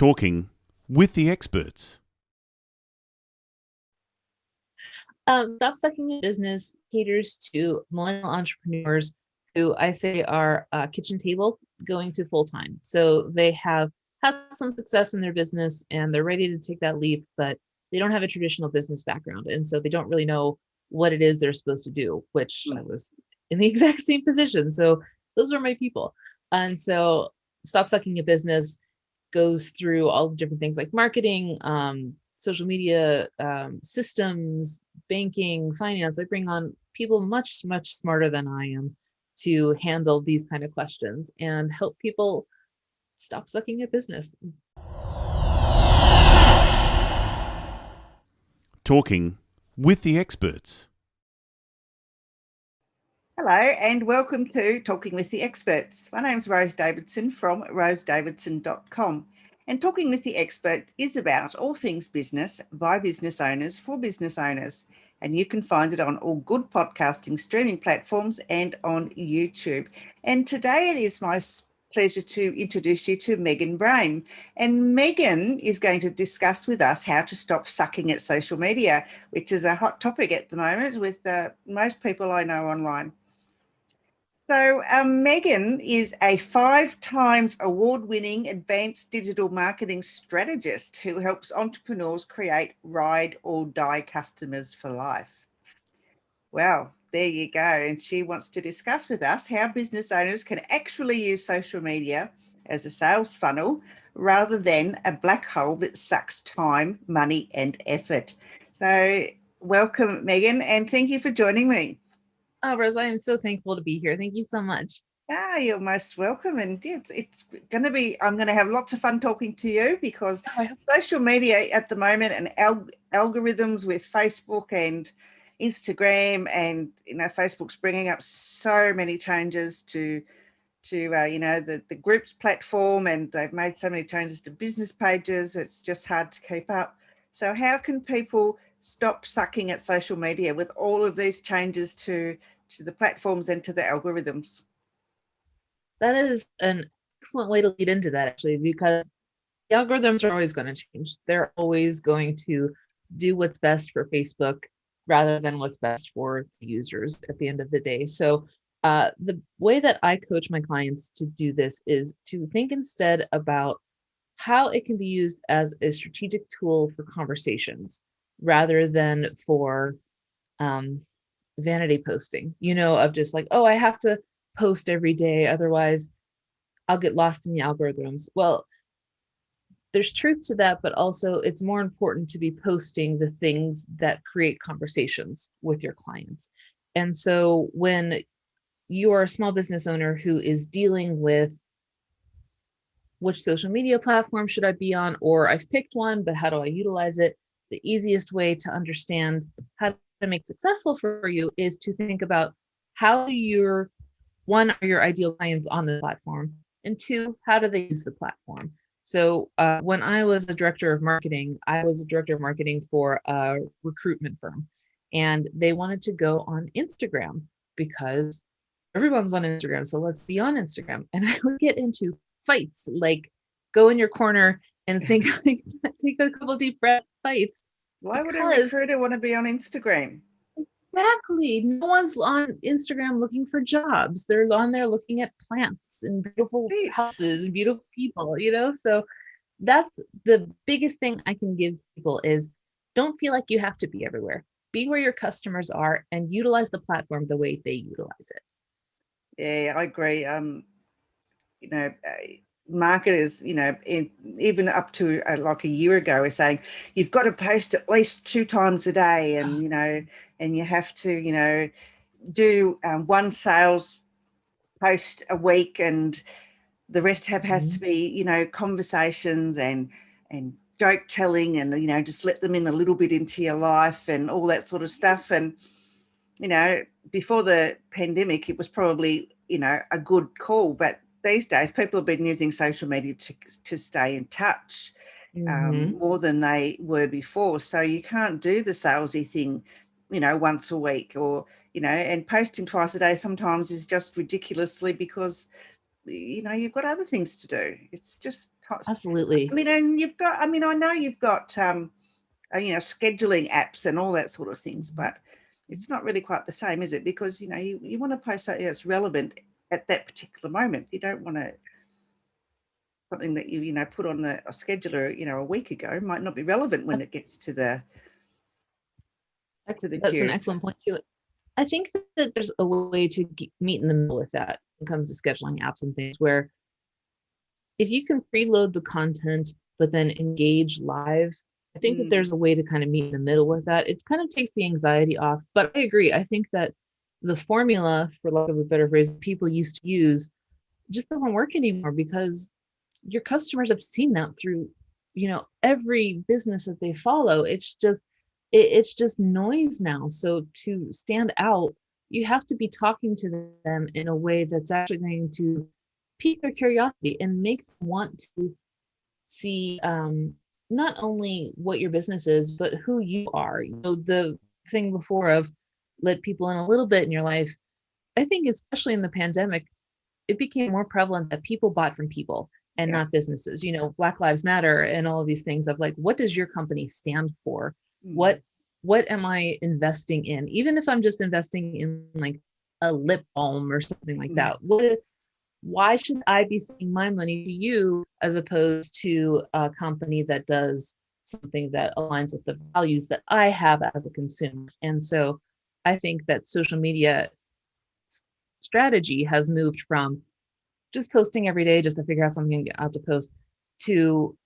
Talking with the experts. Stop Sucking in Business caters to millennial entrepreneurs who I say are kitchen table going to full time. So they have had some success in their business and they're ready to take that leap, but they don't have a traditional business background. And so they don't really know what it is they're supposed to do, which I was in the exact same position. So those are my people. And so Stop Sucking in Business goes through all the different things like marketing, social media, systems, banking, finance. I bring on people much, much smarter than I am to handle these kind of questions and help people stop sucking at business. Talking with the experts. Hello and welcome to Talking with the Experts. My name's Rose Davidson from rosesdavidson.com. And Talking with the Expert is about all things business by business owners for business owners. And you can find it on all good podcasting streaming platforms and on YouTube. And today it is my pleasure to introduce you to Megan Brame. And Megan is going to discuss with us how to stop sucking at social media, which is a hot topic at the moment with most people I know online. So Megan is a 5 times award-winning advanced digital marketing strategist who helps entrepreneurs create ride or die customers for life. Well, there you go. And she wants to discuss with us how business owners can actually use social media as a sales funnel rather than a black hole that sucks time, money, and effort. So welcome, Megan, and thank you for joining me. Oh, Rose, I am so thankful to be here. Thank you so much. You're most welcome. And it's going to be, I'm going to have lots of fun talking to you because social media at the moment and algorithms with Facebook and Instagram and, Facebook's bringing up so many changes to the groups platform, and they've made so many changes to business pages. It's just hard to keep up. So how can people stop sucking at social media with all of these changes to the platforms and to the algorithms? That is an excellent way to lead into that, actually, because the algorithms are always going to change. They're always going to do what's best for Facebook rather than what's best for the users at the end of the day. So the way that I coach my clients to do this is to think instead about how it can be used as a strategic tool for conversations rather than for vanity posting, of just like, oh, I have to post every day, otherwise I'll get lost in the algorithms. Well, there's truth to that, but also it's more important to be posting the things that create conversations with your clients. And so when you are a small business owner who is dealing with which social media platform should I be on, or I've picked one, but how do I utilize it? The easiest way to understand how to make successful for you is to think about how your one, are your ideal clients on the platform, and two, how do they use the platform? So when I was a director of marketing, I was a director of marketing for a recruitment firm, and they wanted to go on Instagram because everyone's on Instagram. So let's be on Instagram. And I would get into fights, like go in your corner and think, like, take a couple deep breath fights. Why would a recruiter want to be on Instagram? Exactly. No one's on Instagram looking for jobs. They're on there looking at plants and beautiful houses and beautiful people, So that's the biggest thing I can give people is don't feel like you have to be everywhere. Be where your customers are and utilize the platform the way they utilize it. Yeah, I agree. Marketers, even up to like a year ago, were saying you've got to post at least 2 times a day, and and you have to, do one sales post a week, and the rest has to be, conversations and joke telling, and just let them in a little bit into your life and all that sort of stuff. And before the pandemic, it was probably a good call, but these days people have been using social media to stay in touch more than they were before. So you can't do the salesy thing, once a week, or and posting twice a day sometimes is just ridiculously because you've got other things to do. It's just Absolutely. I mean, and you've got, I mean, I know you've got, scheduling apps and all that sort of things, but it's not really quite the same, is it? Because, you want to post something that's relevant at that particular moment. You don't want to, something that you put on a scheduler, a week ago might not be relevant when it gets to the That's queue. an excellent point too. I think that there's a way to meet in the middle with that when it comes to scheduling apps and things, where if you can preload the content but then engage live, I think that there's a way to kind of meet in the middle with that. It kind of takes the anxiety off. But I agree. I think that the formula, for lack of a better phrase, people used to use just doesn't work anymore, because your customers have seen that through, every business that they follow. It's just noise now. So to stand out, you have to be talking to them in a way that's actually going to pique their curiosity and make them want to see not only what your business is, but who you are. The thing before of let people in a little bit in your life, I think especially in the pandemic, it became more prevalent that people bought from people and not businesses. Black Lives Matter and all of these things of like, what does your company stand for? What am I investing in? Even if I'm just investing in like a lip balm or something like that, why should I be sending my money to you as opposed to a company that does something that aligns with the values that I have as a consumer? And so I think that social media strategy has moved from just posting every day just to figure out something and get out to post, to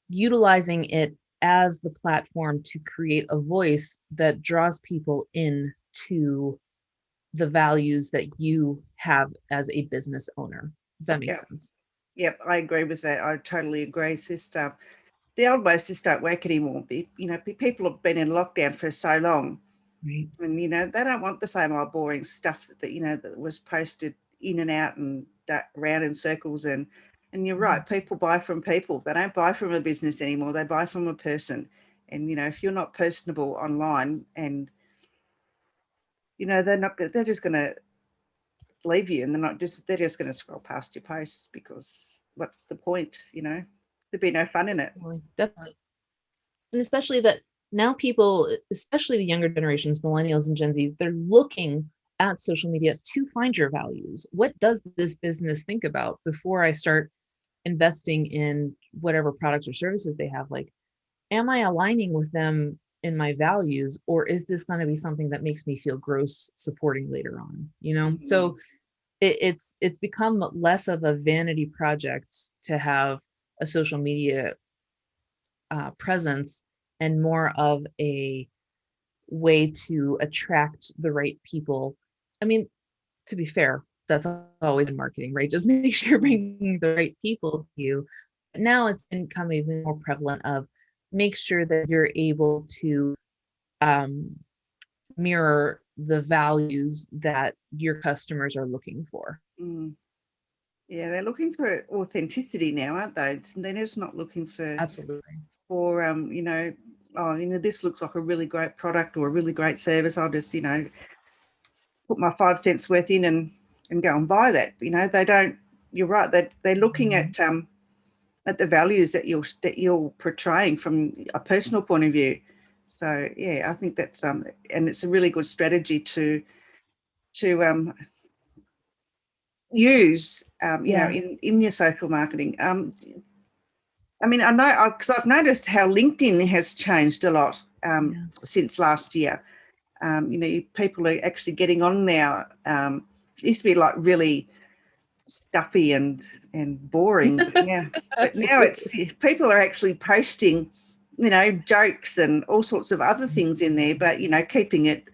utilizing it as the platform to create a voice that draws people in to the values that you have as a business owner. If that makes sense. Yep, I agree with that. I totally agree, sister. The old ways just don't work anymore. People have been in lockdown for so long. Right. And, they don't want the same old boring stuff that was posted in and out and around in circles. And you're right, people buy from people. They don't buy from a business anymore. They buy from a person. And, if you're not personable online and, they're just going to leave you, and they're just going to scroll past your posts, because what's the point? There'd be no fun in it. Definitely. And especially that now people, especially the younger generations, millennials and Gen Zs, they're looking at social media to find your values. What does this business think about before I start investing in whatever products or services they have? Like, am I aligning with them in my values, or is this going to be something that makes me feel gross supporting later on? So it's become less of a vanity project to have a social media presence, and more of a way to attract the right people. I mean, to be fair, that's always in marketing, right? Just make sure you're bringing the right people to you. But now it's become even more prevalent of make sure that you're able to mirror the values that your customers are looking for. Yeah, they're looking for authenticity now, aren't they? They're just not looking for Absolutely. For this looks like a really great product or a really great service. I'll just put my 5 cents worth in and go and buy that. They don't. You're right. That they're looking at the values that you're portraying from a personal point of view. So yeah, I think that's and it's a really good strategy to use in your social marketing. I mean, I know because I've noticed how LinkedIn has changed a lot since last year. People are actually getting on there. It used to be like really stuffy and boring, but now it's people are actually posting, jokes and all sorts of other things in there, but keeping it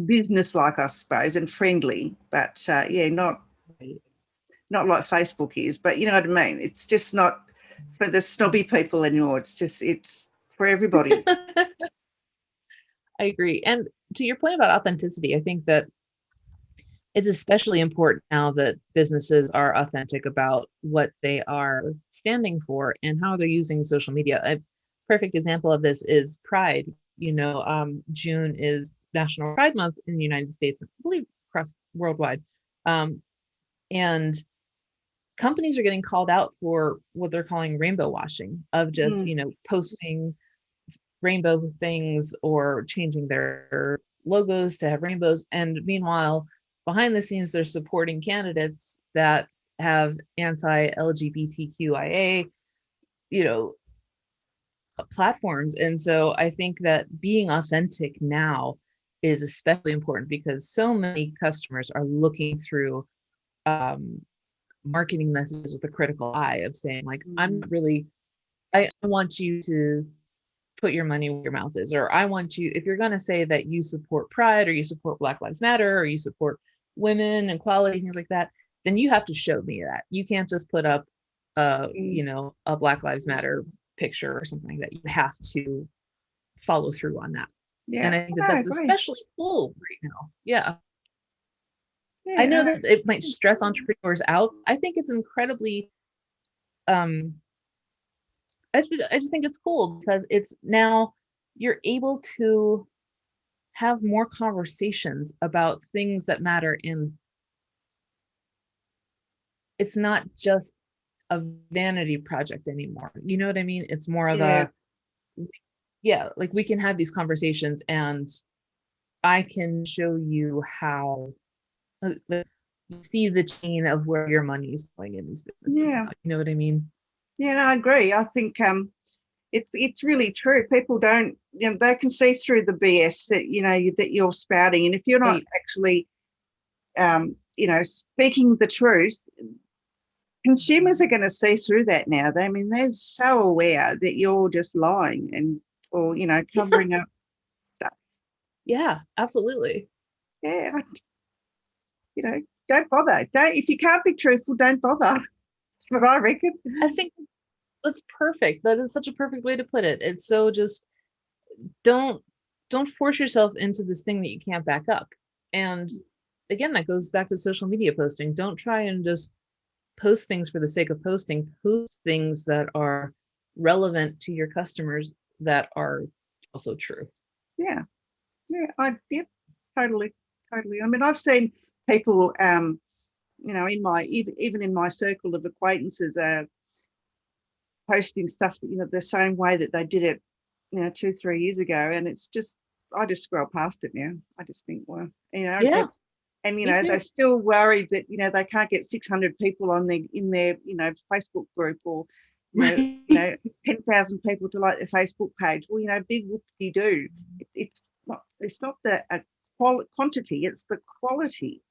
business-like, I suppose, and friendly. But not like Facebook is, but you know what I mean? It's just not for the snobby people anymore. It's for everybody. I agree. And to your point about authenticity, I think that it's especially important now that businesses are authentic about what they are standing for and how they're using social media. A perfect example of this is Pride. June is National Pride Month in the United States, I believe across worldwide. And companies are getting called out for what they're calling rainbow washing, of just, posting rainbow things or changing their logos to have rainbows. And meanwhile, behind the scenes, they're supporting candidates that have anti-LGBTQIA, platforms. And so I think that being authentic now is especially important, because so many customers are looking through marketing messages with a critical eye of saying, like, I'm not really, I want you to put your money where your mouth is, or I want you, if you're going to say that you support Pride, or you support Black Lives Matter, or you support women, equality, things like that, then you have to show me that. You can't just put up a Black Lives Matter picture or something like that. You have to follow through on that. Yeah. And I think that that's especially cool right now. Yeah. I know that it might stress entrepreneurs out. I think it's incredibly, I just think it's cool, because it's now you're able to have more conversations about things that matter. It's not just a vanity project anymore. You know what I mean? It's more of like, we can have these conversations, and I can show you how you see the chain of where your money is going in these businesses. Yeah. Now. You know what I mean? Yeah, no, I agree. I think it's really true. People don't, they can see through the BS that that you're spouting, and if you're not actually speaking the truth, consumers are going to see through that now. They're so aware that you're just lying or covering up stuff. Yeah, absolutely. Yeah, don't bother. If you can't be truthful, don't bother. That's what I reckon. I think that's perfect. That is such a perfect way to put it. It's so just don't force yourself into this thing that you can't back up. And again, that goes back to social media posting. Don't try and just post things for the sake of posting. Post things that are relevant to your customers, that are also true. Yeah. Totally. I've seen people, in my even in my circle of acquaintances, posting stuff the same way that they did it 2-3 years ago, and it's just, I just scroll past it now. I just think, well, Yeah. And they're still worried that they can't get 600 people in their Facebook group, or 10,000 people to like their Facebook page. Well, big whoop-de-doo. It's not the quantity, it's the quality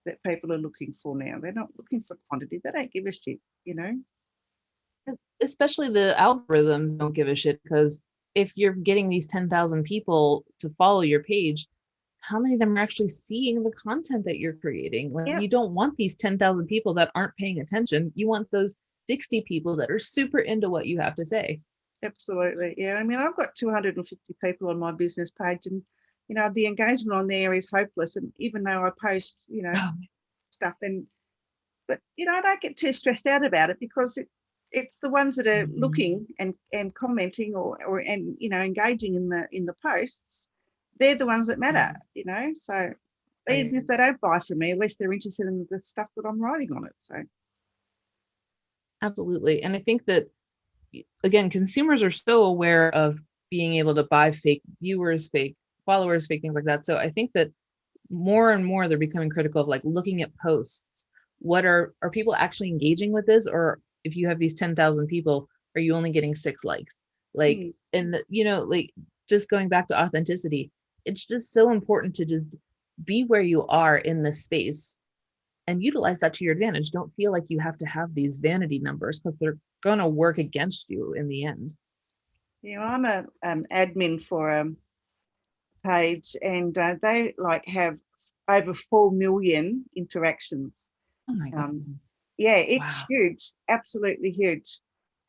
that people are looking for now. They're not looking for quantity. They don't give a shit. Especially the algorithms don't give a shit, because if you're getting these 10,000 people to follow your page, how many of them are actually seeing the content that you're creating? You don't want these 10,000 people that aren't paying attention. You want those 60 people that are super into what you have to say. Absolutely. Yeah. I've got 250 people on my business page, and the engagement on there is hopeless. And even though I post stuff, but I don't get too stressed out about it, because it's the ones that are looking and commenting or engaging in the posts. They're the ones that matter, so even if they don't buy from me, at least they're interested in the stuff that I'm writing on it. So absolutely. And I think that, again, consumers are so aware of being able to buy fake viewers, fake followers, fake things like that. So I think that more and more they're becoming critical of, like, looking at posts. What are people actually engaging with this? Or if you have these 10,000 people, are you only getting 6 likes? And just going back to authenticity, it's just so important to just be where you are in this space and utilize that to your advantage. Don't feel like you have to have these vanity numbers, because they're going to work against you in the end. I'm a admin for a page, and they have over 4 million interactions. Oh my God. It's huge, absolutely huge.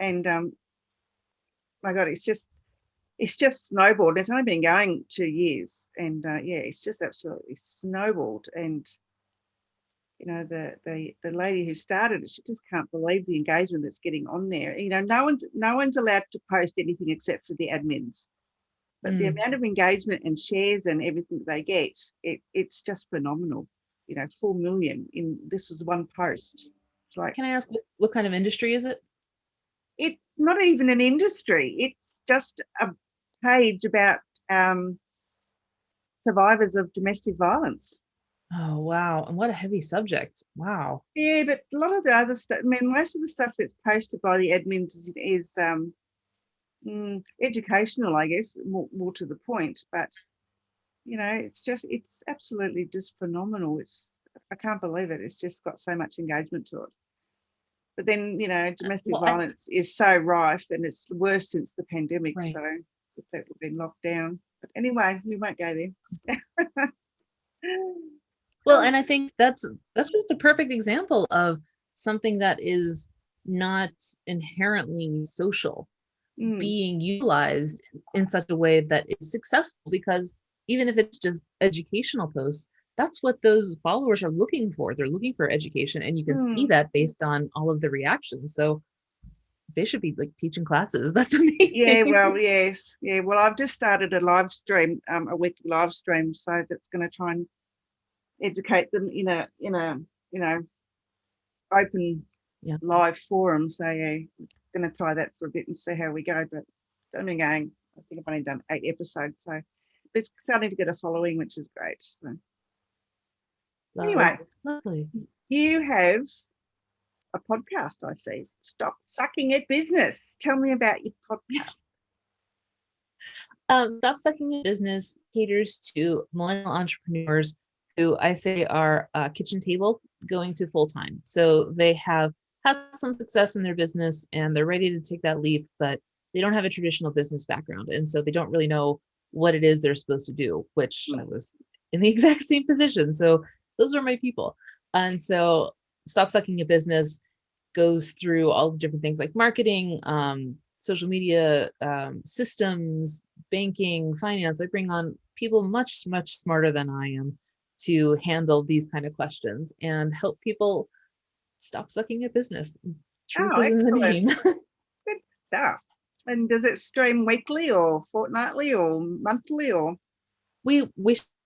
And my God, it's just snowballed. It's only been going 2 years, and it's just absolutely snowballed. And the lady who started it, she just can't believe the engagement that's getting on there. No one's allowed to post anything except for the admins, but the amount of engagement and shares and everything they get, it's just phenomenal. 4 million this was one post. It's like, Can I ask what kind of industry is it? it's not even an industry. It's just a page about survivors of domestic violence. Oh, wow. And what a heavy subject. Wow. Yeah, but a lot of the other stuff, I mean, most of the stuff that's posted by the admins is educational, I guess, more to the point. But, it's absolutely just phenomenal. I can't believe it. It's just got so much engagement to it. But then, domestic violence is so rife, and it's worse since the pandemic. Right. So people have been locked down. But anyway, we won't go there. Well, and I think that's just a perfect example of something that is not inherently social being utilized in such a way that is successful, because even if it's just educational posts, that's what those followers are looking for. They're looking for education, and you can see that based on all of the reactions. So they should be like teaching classes. That's amazing. Yeah, well, yes. Yeah, well, I've just started a live stream, a weekly live stream, so that's going to try and educate them in a open live forum. So yeah, going to try that for a bit and see how we go. But I think I've only done 8 episodes, so it's starting to get a following, which is great. So anyway, lovely. You have a podcast, I see. Stop Sucking at Business. Tell me about your podcast. Stop Sucking at Business caters to millennial entrepreneurs who I say are kitchen table going to full time. So they have had some success in their business and they're ready to take that leap, but they don't have a traditional business background. And so they don't really know what it is they're supposed to do, which I was in the exact same position. So those are my people. And so Stop Sucking at Business goes through all the different things like marketing, social media, systems, banking, finance. I bring on people much, much smarter than I am to handle these kind of questions and help people stop sucking at business. Truth is in the name. Good stuff. And does it stream weekly or fortnightly or monthly or? We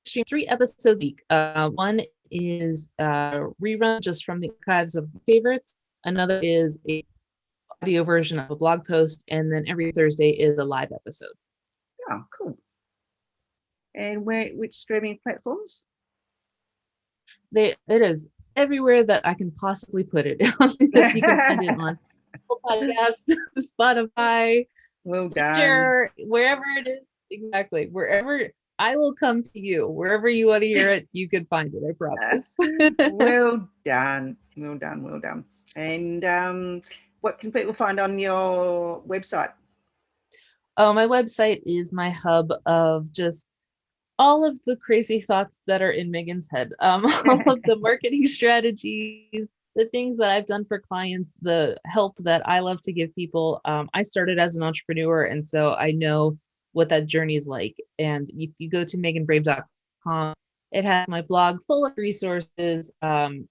stream 3 episodes a week. One is a rerun just from the archives of favorites. Another is a audio version of a blog post, and then every Thursday is a live episode. Oh, cool. And which streaming platforms? It is everywhere that I can possibly put it. You can find it on Apple Podcast, Spotify, well done. Stitcher, wherever it is. Exactly. Wherever I will come to you, wherever you want to hear it, you can find it. I promise. Well done. Well done. Well done. And what can people find on your website? Oh, my website is my hub of just all of the crazy thoughts that are in Megan's head, all of the marketing strategies, the things that I've done for clients, the help that I love to give people. I started as an entrepreneur, and so I know what that journey is like. And if you go to meganbrame.com, it has my blog full of resources, my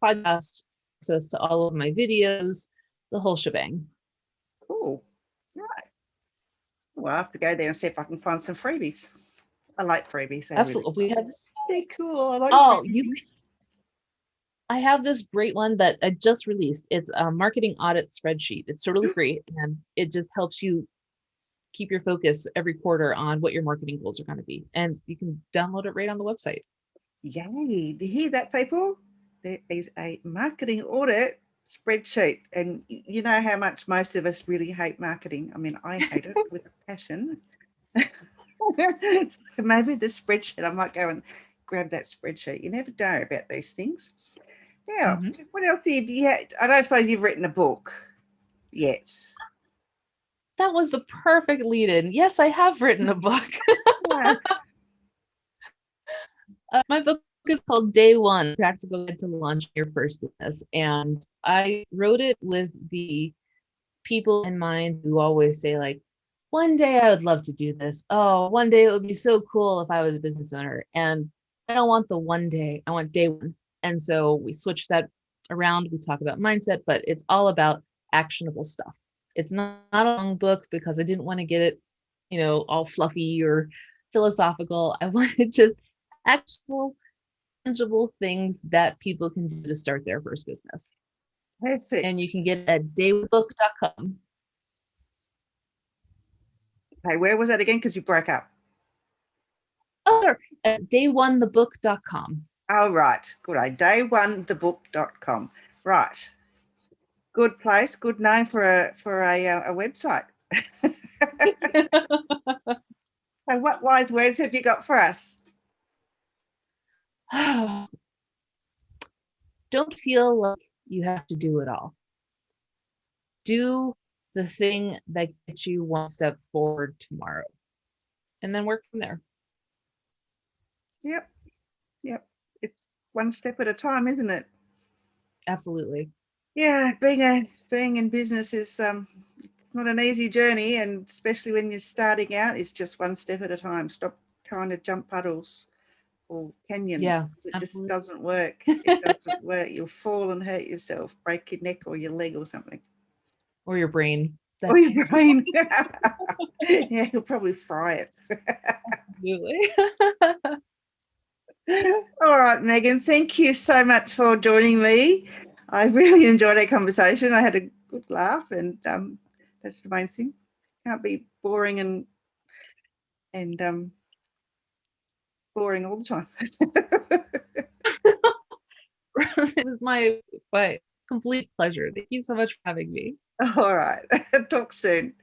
podcast, access to all of my videos, the whole shebang. Cool. Right. Well, I have to go there and see if I can find some freebies. I like freebies. Absolutely. Really. We have very cool. I like I have this great one that I just released. It's a marketing audit spreadsheet. It's totally free, and it just helps you keep your focus every quarter on what your marketing goals are going to be. And you can download it right on the website. Yay. Do you hear that, people? There is a marketing audit spreadsheet. And you know how much most of us really hate marketing. I mean, I hate it with a passion. Maybe the spreadsheet, I might go and grab that spreadsheet. You never know about these things. Now, What else do you have? I don't suppose you've written a book yet. That was the perfect lead-in. Yes, I have written a book. My book is called Day One, Practical Guide to Launching Your First Business. And I wrote it with the people in mind who always say, like, one day I would love to do this. Oh, one day it would be so cool if I was a business owner. And I don't want the one day, I want day one. And so we switch that around. We talk about mindset, but it's all about actionable stuff. It's not a long book because I didn't want to get it, all fluffy or philosophical. I wanted just actual, tangible things that people can do to start their first business. Perfect. And you can get it at daywithbook.com. Okay, where was that again? Because you broke up. Oh, sure. At dayoneTheBook.com. Oh, right. Good. DayoneTheBook.com. Right. Good place. Good name for a website. So what wise words have you got for us? Don't feel like you have to do it all. Do the thing that gets you one step forward tomorrow, and then work from there. Yep. It's one step at a time, isn't it? Absolutely. Yeah, being in business is not an easy journey, and especially when you're starting out, it's just one step at a time. Stop trying to jump puddles or canyons. Yeah, It absolutely. just doesn't work. It doesn't work. You'll fall and hurt yourself, break your neck or your leg or something. Or your brain. Or your brain. Yeah, you'll probably fry it. Absolutely. All right, Megan, thank you so much for joining me. I really enjoyed our conversation. I had a good laugh, and that's the main thing. Can't be boring and boring all the time. It was my complete pleasure. Thank you so much for having me. All right. Talk soon.